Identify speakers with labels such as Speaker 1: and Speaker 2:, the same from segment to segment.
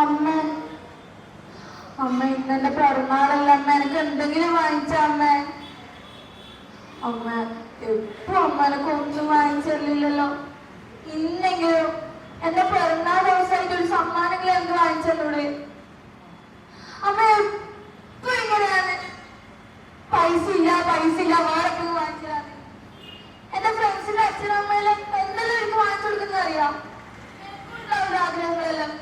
Speaker 1: അമ്മ അമ്മ ഇന്നെന്റെ പിറന്നാളല്ല അമ്മ, എനിക്ക് എന്തെങ്കിലും വാങ്ങിച്ച അമ്മ. അമ്മ എപ്പോ അമ്മ എനക്ക് ഒന്നും വാങ്ങിച്ചില്ലല്ലോ. ഇന്നെങ്കിലും എന്റെ പിറന്നാൾ ദിവസമായിട്ട് ഒരു സമ്മാനങ്ങൾ എനിക്ക് വാങ്ങിച്ചൂടെ അമ്മ? എപ്പോ ഇങ്ങനെയാണ്, പൈസ ഇല്ല വേറെ വാങ്ങിച്ചാണ്. എന്റെ ഫ്രണ്ട്സിന്റെ അച്ഛനും അമ്മയെല്ലാം എന്തെല്ലാം എനിക്ക് വാങ്ങിച്ചു കൊടുക്കുന്നത് അറിയാം. എനിക്കുണ്ടാവുന്ന ആഗ്രഹങ്ങളെല്ലാം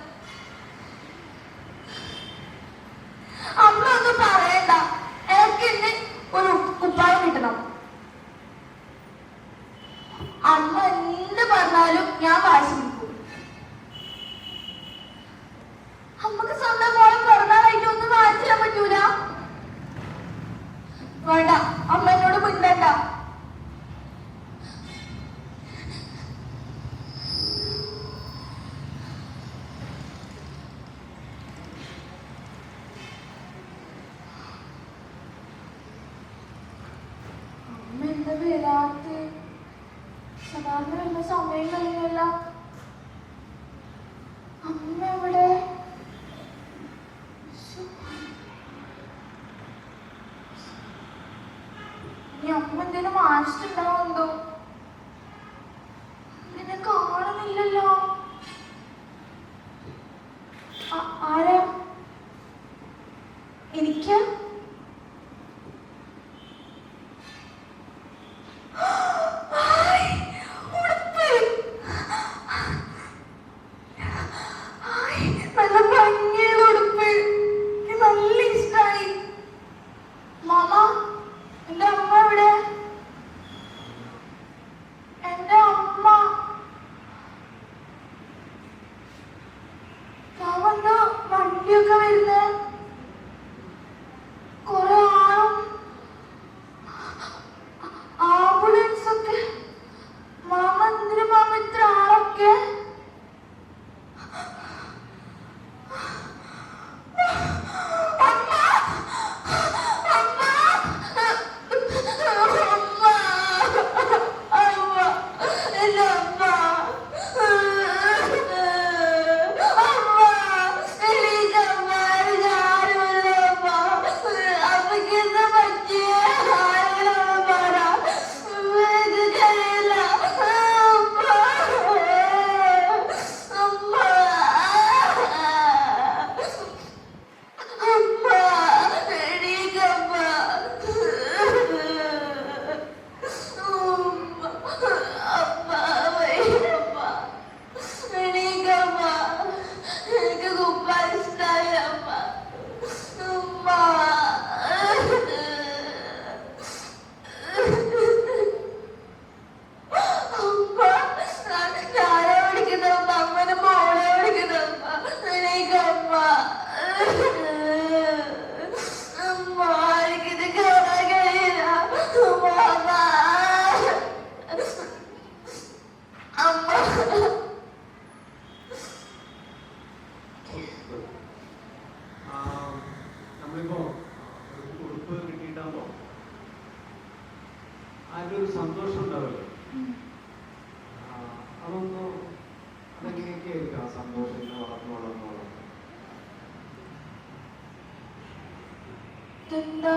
Speaker 1: അമ്മ ഒന്നും പറയണ്ട. എനിക്ക് ഇന്ന് ഒരു കുപ്പായം കിട്ടണം. അമ്മ എന്ത് പറഞ്ഞാലും ഞാൻ വാശി നിൽക്കും. അമ്മക്ക് സ്വന്തം മോളെ പിറന്നാളായിട്ട് ഒന്നും വാങ്ങിച്ചാൻ പറ്റൂല? വേണ്ട, അമ്മ എന്നോട് മിണ്ടണ്ട. അമ്മ എന്താ വരാത്ത? സാധാരണ വരുന്ന സമയം കഴിഞ്ഞല്ല. അമ്മ എവിടെ? ഇനി അമ്മ എന്തേലും വാങ്ങിച്ചിട്ടുണ്ടാവുമെന്തോ? നിന്നെ കാണുന്നില്ലല്ലോ. ആരാ? എനിക്ക് വണ്ടിയൊക്കെ വരുന്നത് കുറെ ആളും ആംബുലൻസ് ഒക്കെ. മാമ എന്തിനു മാമ ഇത്ര ആളൊക്കെ?
Speaker 2: അതിലൊരു സന്തോഷം ഉണ്ടാവില്ലേ? അതൊന്ന് അതെങ്ങനെയൊക്കെ ആയിരിക്കും ആ സന്തോഷം ഇങ്ങനെ വളർന്നു
Speaker 1: എന്താ